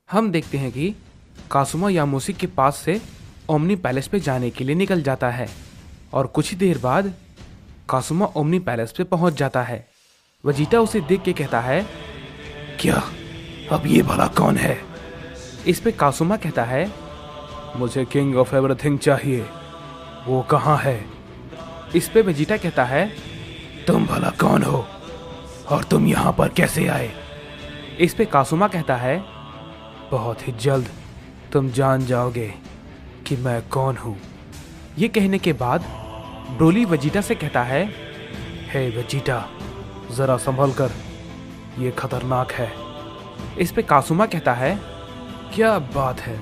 हम देखते हैं कि कासुमा यामुसी के पास से ओमनी पैलेस पे जाने के लिए निकल जाता है और कुछ ही देर बाद कासुमा ओमनी पैलेस पे पहुंच जाता है। वजीटा उसे देख के कहता है, क्या अब ये भला कौन है? इस पे कासुमा कहता है, मुझे किंग ऑफ एवरीथिंग चाहिए, वो कहाँ है? इस पे वजीटा कहता है, तुम भला कौन हो और तुम यहाँ पर कैसे आए? इस पे कासुमा कहता है, बहुत ही जल्द तुम जान जाओगे कि मैं कौन हूँ। ये कहने के बाद ब्रोली वजीटा से कहता है, हे वजीटा, जरा संभल कर, ये खतरनाक है। इस पे कासुमा कहता है, क्या बात है,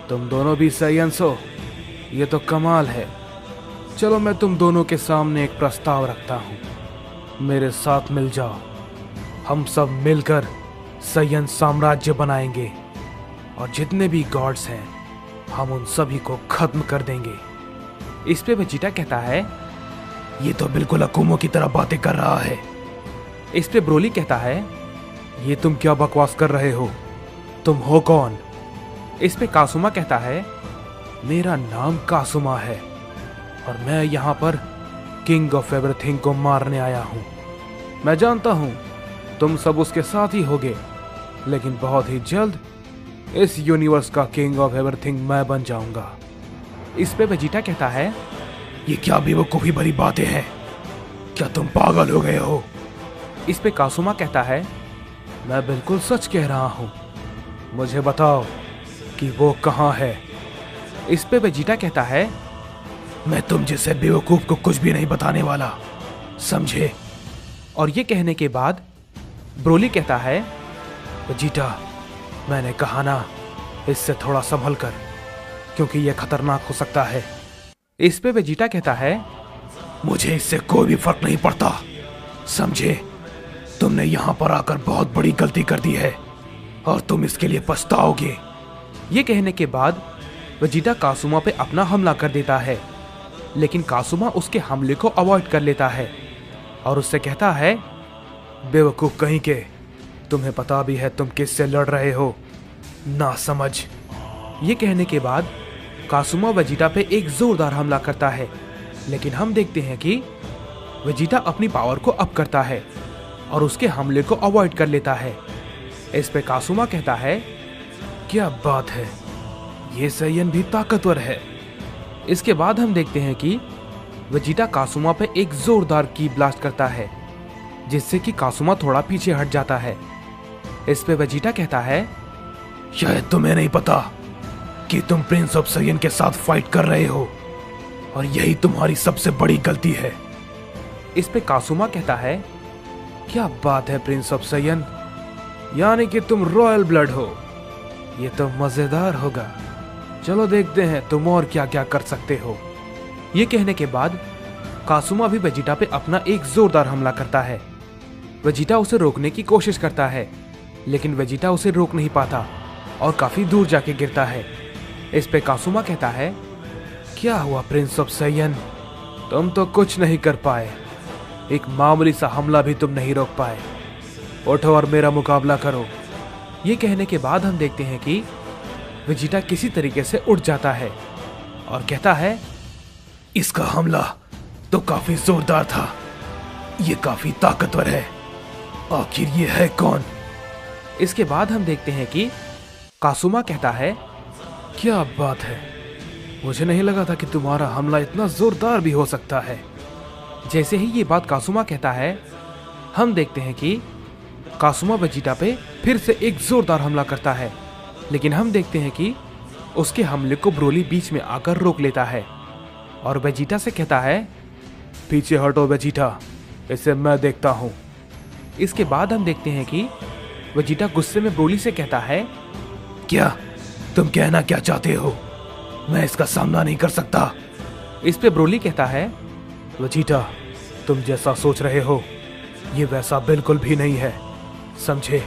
तुम दोनों भी साइयन्स हो, ये तो कमाल है। चलो मैं तुम दोनों के सामने एक प्रस्ताव रखता हूँ, मेरे साथ मिल जाओ, हम सब मिलकर साइयन साम्राज्य बनाएंगे और जितने भी गॉड्स हैं हम उन सभी को खत्म कर देंगे। इस पे वजीटा कहता है, ये तो बिल्कुल अकुमो की तरह बातें कर रहा है। इस पे ब्रोली कहता है, ये तुम क्या बकवास कर रहे हो, तुम हो कौन? इस पे कासुमा कहता है, मेरा नाम कासुमा है और मैं यहाँ पर किंग ऑफ एवरीथिंग को मारने आया हूँ। मैं जानता हूँ तुम सब उसके साथ ही होगे, लेकिन बहुत ही जल्द इस यूनिवर्स का किंग ऑफ एवरीथिंग मैं बन जाऊंगा। इस पे वजीटा कहता है, ये क्या बेवकूफी भरी बातें हैं, क्या तुम पागल हो गए हो? इस पे कासुमा कहता है, मैं बिल्कुल सच कह रहा हूँ, मुझे बताओ कि वो कहाँ है। इस पे वजीटा कहता है, मैं तुम जैसे बेवकूफ को कुछ भी नहीं बताने वाला, समझे? और ये कहने के बाद ब्रोली कहता है, वजीटा, मैंने कहा ना, इससे थोड़ा संभल कर, क्योंकि यह खतरनाक हो सकता है। इस पे वजीटा कहता है, मुझे इससे कोई भी फर्क नहीं पड़ता, समझे? तुमने यहाँ पर आकर बहुत बड़ी गलती कर दी है और तुम इसके लिए पछताओगे। ये कहने के बाद वजीटा कासुमा पे अपना हमला कर देता है, लेकिन कासुमा उसके हमले को अवॉइड कर लेता है और उससे कहता है, बेवकूफ कहीं के, तुम्हें पता भी है तुम किससे लड़ रहे हो, ना समझ। ये कहने के बाद कासुमा वजीटा पे एक जोरदार हमला करता है, लेकिन हम देखते हैं कि वजीटा अपनी पावर को अप करता है और उसके हमले को अवॉइड कर लेता है। इस पे कासुमा कहता है, क्या बात है, ये साइयन भी ताकतवर है। इसके बाद हम देखते हैं कि वजीटा कासुमा पे एक जोरदार की ब्लास्ट करता है, जिससे कि कासुमा थोड़ा पीछे हट जाता है। इस पे वजीटा कहता है, शायद तुम्हें नहीं पता कि तुम प्रिंस ऑफ साइयन के साथ फाइट कर रहे हो और यही तुम्हारी सबसे बड़ी गलती है। इस पे कासुमा कहता है, क्या बात है प्रिंस ऑफ साइयन, यानी कि तुम रॉयल ब्लड हो, ये तो मजेदार होगा। चलो देखते हैं तुम और क्या क्या कर सकते हो। ये कहने के बाद कासुमा भी वजीटा पे अपना एक जोरदार हमला करता है। वजीटा उसे रोकने की कोशिश करता है, लेकिन वजीटा उसे रोक नहीं पाता और काफी दूर जाके गिरता है। इस पे कासुमा कहता है, क्या हुआ प्रिंस ऑफ साइयन, तुम तो कुछ नहीं कर पाए, एक मामूली सा हमला भी तुम नहीं रोक पाए, उठो और मेरा मुकाबला करो। ये कहने के बाद हम देखते हैं कि वजीटा किसी तरीके से उठ जाता है और कहता है, इसका हमला तो काफी जोरदार था, ये काफी ताकतवर है, आखिर ये है कौन? इसके बाद हम देखते हैं कि कासुमा कहता है, क्या बात है, मुझे नहीं लगा था कि तुम्हारा हमला इतना जोरदार भी हो सकता है। जैसे ही ये बात कासुमा कहता है, हम देखते हैं कि कासुमा वजीटा पे फिर से एक जोरदार हमला करता है, लेकिन हम देखते हैं कि उसके हमले को ब्रोली बीच में आकर रोक लेता है और वजीटा से कहता है, पीछे हटो वजीटा, इसे मैं देखता हूँ। इसके बाद हम देखते हैं कि वजीटा गुस्से में ब्रोली से कहता है, क्या तुम कहना क्या चाहते हो, मैं इसका सामना नहीं कर सकता। इस पे ब्रोली कहता है, वजीटा, तुम जैसा सोच रहे हो ये वैसा बिल्कुल भी नहीं है, समझे?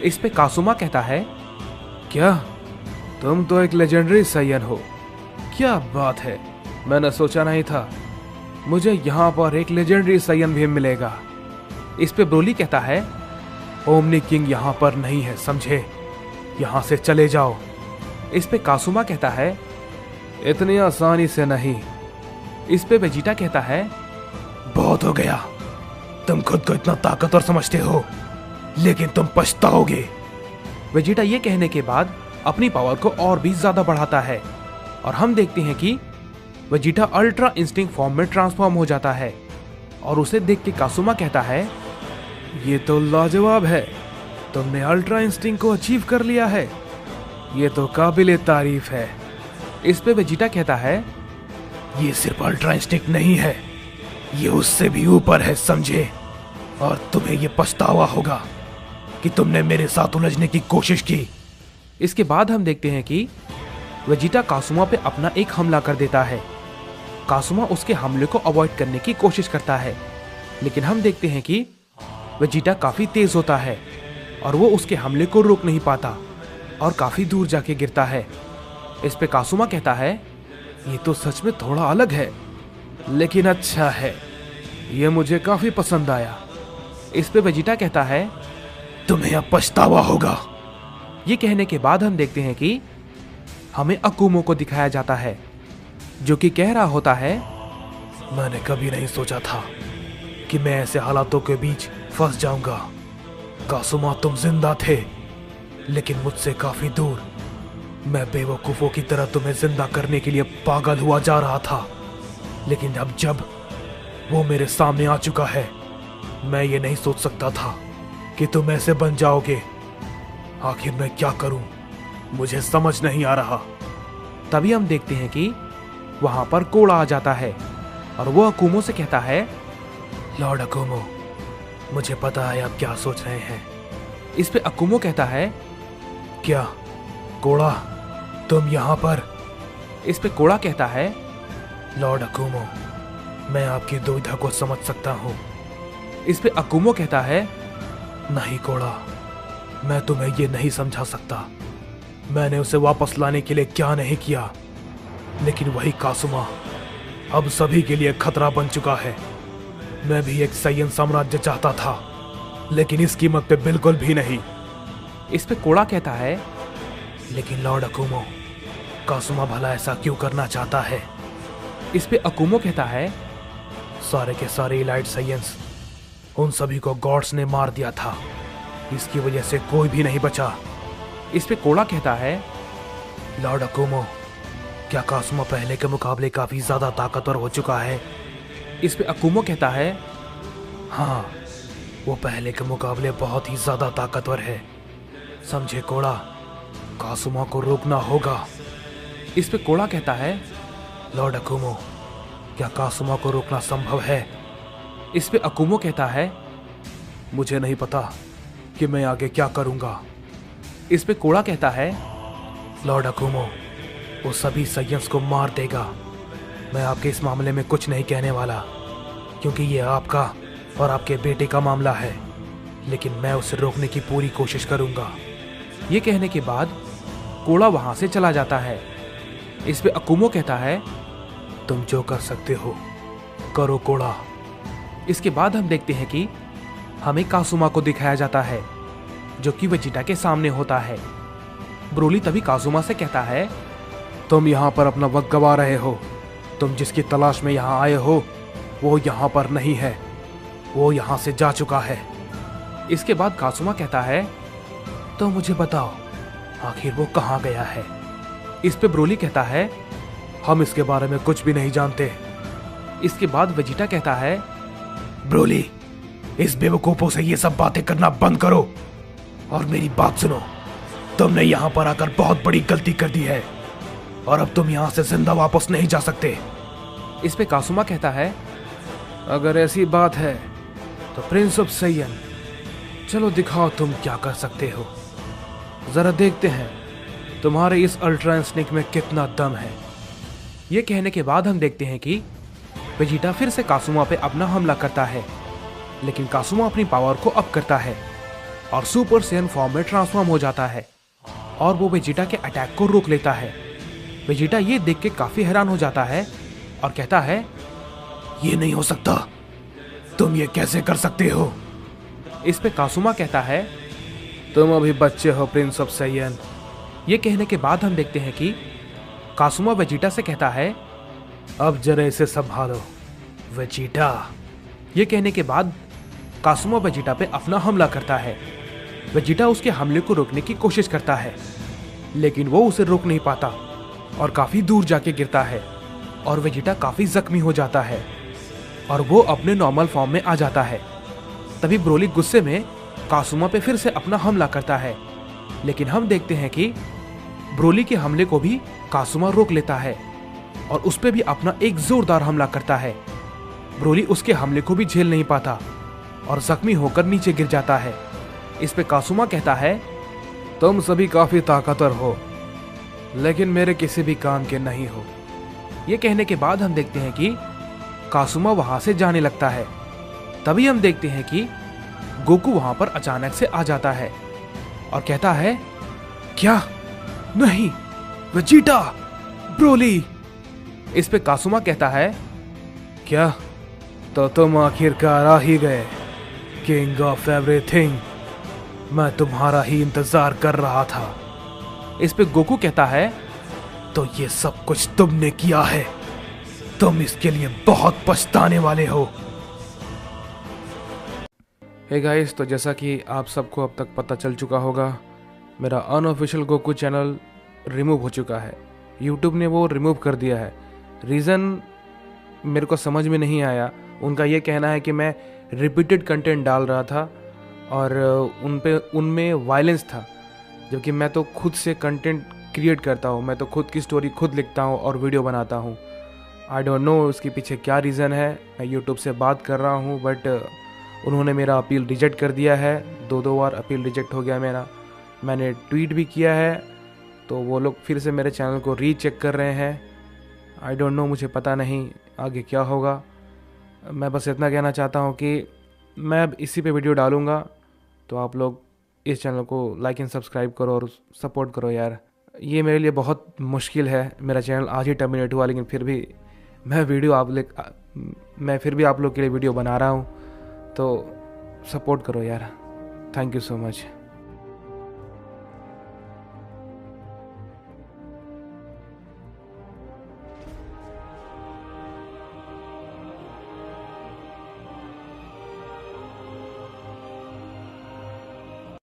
इस पे कासुमा कहता है, क्या तुम तो एक लेजेंडरी साइयन हो, क्या बात है, मैंने सोचा नहीं था मुझे यहाँ पर एक लेजेंडरी साइयन भी मिलेगा। इस पे ब्रोली कहता है, ओमनी किंग यहाँ पर नहीं है, समझे? यहाँ से चले जाओ। इस पे कासुमा कहता है, इतनी आसानी से नहीं। इस पे वेजिटा कहता है, बहुत हो गया, तुम खुद को इतना ताकतवर समझते हो, लेकिन तुम पछताओगे। वेजिटा ये कहने के बाद अपनी पावर को और भी ज्यादा बढ़ाता है और हम देखते हैं कि वेजिटा अल्ट्रा इंस्टिंक्ट फॉर्म में ट्रांसफॉर्म हो जाता है और उसे देख के कासुमा कहता है, ये तो लाजवाब है, तुमने अल्ट्रा इंस्टिंक्ट को अचीव कर लिया है, ये तो काबिले तारीफ है। इस पे वेजिटा कहता है, ये सिर्फ अल्ट्रा इंस्टिंक्ट नहीं है, ये उससे भी ऊपर है, समझे? और तुम्हें ये पछतावा होगा कि तुमने मेरे साथ उलझने की कोशिश की। इसके बाद हम देखते हैं कि वेजिटा कासुमा पे अपना एक हमला कर देता है। कासुमा उसके हमले को अवॉइड करने की कोशिश करता है, लेकिन हम देखते हैं कि वेजिटा काफी तेज होता है और वो उसके हमले को रोक नहीं पाता और काफी दूर जाके गिरता है। इस पे कासुमा कहता है, ये तो सच में थोड़ा अलग है, लेकिन अच्छा है, ये मुझे काफी पसंद आया। इस पे वेजिटा कहता है, तुम्हें अब पछतावा होगा। ये कहने के बाद हम देखते हैं कि हमें अकुमो को दिखाया जाता है, जो कि कह रहा होता है, मैंने कभी नहीं सोचा था कि मैं ऐसे हालातों के बीच फंस जाऊंगा। कासुमा, तुम जिंदा थे, लेकिन मुझसे काफी दूर। मैं बेवकूफों की तरह तुम्हें जिंदा करने के लिए पागल हुआ जा रहा था, लेकिन अब जब वो मेरे सामने आ चुका है, मैं ये नहीं सोच सकता था कि तुम ऐसे बन जाओगे। आखिर मैं क्या करूं, मुझे समझ नहीं आ रहा। तभी हम देखते हैं कि वहां पर कोड़ा आ जाता है और वो अकुमो से कहता है, लॉर्ड अकुमो, मुझे पता है आप क्या सोच रहे हैं। इस पे अकुमो कहता है, क्या कोड़ा, तुम यहाँ पर? इस पे कोड़ा कहता है, लॉर्ड अकुमो, मैं आपकी दुविधा को समझ सकता हूँ। इस पे अकुमो कहता है, नहीं कोड़ा, मैं तुम्हें ये नहीं समझा सकता। मैंने उसे वापस लाने के लिए क्या नहीं किया, लेकिन वही कासुमा अब सभी के लिए खतरा बन चुका है। मैं भी एक साइयन साम्राज्य चाहता था, लेकिन इस कीमत पे बिल्कुल भी नहीं। इस पे कोड़ा कहता है, लेकिन लॉर्ड अकुमो, कासुमा भला ऐसा क्यों करना चाहता है? इस पे अकुमो कहता है, सारे के सारे इलाइट साइयंस, उन सभी को गॉड्स ने मार दिया था, इसकी वजह से कोई भी नहीं बचा। इस पे कोड़ा कहता है, लॉर्ड अकुमो, क्या कासुमा पहले के मुकाबले काफी ज्यादा ताकतवर हो चुका है? इस पे अकुमो कहता है, हाँ, वो पहले के मुकाबले बहुत ही ज्यादा ताकतवर है, समझे कोड़ा? कासुमा को रोकना होगा। इस पे कोड़ा कहता है, लॉर्ड अकुमो, क्या कासुमा को रोकना संभव है? इस पे अकुमो कहता है, मुझे नहीं पता कि मैं आगे क्या करूंगा। इस पे कोड़ा कहता है, लॉर्ड अकुमो, वो सभी साइयंस को मार देगा। मैं आपके इस मामले में कुछ नहीं कहने वाला, क्योंकि ये आपका और आपके बेटे का मामला है, लेकिन मैं उसे रोकने की पूरी कोशिश करूंगा। ये कहने के बाद कोड़ा वहां से चला जाता है। इस पे अकुमो कहता है, तुम जो कर सकते हो करो कोड़ा। इसके बाद हम देखते हैं कि हमें कासुमा को दिखाया जाता है, जो कि वेजिटा के सामने होता है। ब्रोली तभी कासुमा से कहता है, तुम यहाँ पर अपना वक्त गवा रहे हो। तुम जिसकी तलाश में यहाँ आए हो वो यहाँ पर नहीं है, वो यहाँ से जा चुका है। इसके बाद कासुमा कहता है, तो मुझे बताओ आखिर वो कहाँ गया है? इस पे ब्रोली कहता है, हम इसके बारे में कुछ भी नहीं जानते। इसके बाद वेजिटा कहता है, ब्रोली, इस बेवकूफों से ये सब बातें करना बंद करो और मेरी बात सुनो। तुमने यहाँ पर आकर बहुत बड़ी गलती कर दी है और अब तुम यहाँ से जिंदा वापस नहीं जा सकते। इस पे कासुमा कहता है, अगर ऐसी बात है तो प्रिंस ऑफ साइयन, चलो दिखाओ तुम क्या कर सकते हो। जरा देखते हैं तुम्हारे इस अल्ट्रा इंस्टिंक्ट में कितना दम है। ये कहने के बाद हम देखते हैं कि वेजिटा फिर से कासुमा पे अपना हमला करता है, लेकिन कासुमा अपनी पावर को अप करता है और सुपर सैयन फॉर्म में ट्रांसफॉर्म हो जाता है और वो वेजिटा के अटैक को रोक लेता है। वेजिटा ये देख के काफी हैरान हो जाता है और कहता है, ये नहीं हो सकता, तुम ये कैसे कर सकते हो? इस पे कासुमा कहता है, तुम अभी बच्चे हो प्रिंस ऑफ साइयन, ये कहने के बाद हम देखते हैं कि कासुमा वेजिटा से कहता है, अब जरा इसे संभालो वेजिटा। ये कहने के बाद कासुमा वेजिटा पे अपना हमला करता है। वेजिटा उसके हमले को रोकने की कोशिश करता है, लेकिन वो उसे रोक नहीं पाता और काफी दूर जाके गिरता है और वेजिटा काफी जख्मी हो जाता है और वो अपने नॉर्मल फॉर्म में आ जाता है। तभी ब्रोली गुस्से में कासुमा पे फिर से अपना हमला करता है, लेकिन हम देखते हैं कि ब्रोली के हमले को भी कासुमा रोक लेता है और उस पे भी अपना एक जोरदार हमला करता है। ब्रोली उसके हमले को भी झेल नहीं पाता और जख्मी होकर नीचे गिर जाता है। इस पे कासुमा कहता है, तुम सभी काफी ताकतवर हो, लेकिन मेरे किसी भी काम के नहीं हो। ये कहने के बाद हम देखते हैं कि कासुमा वहां से जाने लगता है। तभी हम देखते हैं कि गोकू वहां पर अचानक से आ जाता है और कहता है, क्या? नहीं, वेजिटा, ब्रोली। इस पे कासुमा कहता है, क्या? तो तुम आखिरकार आ ही गए, किंग ऑफ एवरीथिंग। मैं तुम्हारा ही इंतजार कर रहा था। इस पे गोकू कहता है, तो ये सब कुछ तुमने किया है, तुम इसके लिए बहुत पछताने वाले हो। हे गाइस, तो जैसा कि आप सबको अब तक पता चल चुका होगा, मेरा अनऑफिशियल गोकू चैनल रिमूव हो चुका है। यूट्यूब ने वो रिमूव कर दिया है। रीज़न मेरे को समझ में नहीं आया। उनका ये कहना है कि मैं रिपीटेड कंटेंट डाल रहा था और उनमें वायलेंस था, जबकि मैं तो खुद से कंटेंट क्रिएट करता हूँ। मैं तो खुद की स्टोरी खुद लिखता हूँ और वीडियो बनाता हूँ। आई डोंट नो उसके पीछे क्या रीज़न है। मैं यूट्यूब से बात कर रहा हूँ, बट उन्होंने मेरा अपील रिजेक्ट कर दिया है। 2 बार अपील रिजेक्ट हो गया मेरा। मैंने ट्वीट भी किया है, तो वो लोग फिर से मेरे चैनल को रीचेक कर रहे हैं। आई डोंट नो, मुझे पता नहीं आगे क्या होगा। मैं बस इतना कहना चाहता हूँ कि मैं अब इसी पे वीडियो डालूँगा, तो आप लोग इस चैनल को लाइक एंड सब्सक्राइब करो और सपोर्ट करो यार। ये मेरे लिए बहुत मुश्किल है। मेरा चैनल आज ही टर्मिनेट हुआ, लेकिन फिर भी मैं फिर भी आप लोग के लिए वीडियो बना रहा हूँ, तो सपोर्ट करो यार। Thank you so much.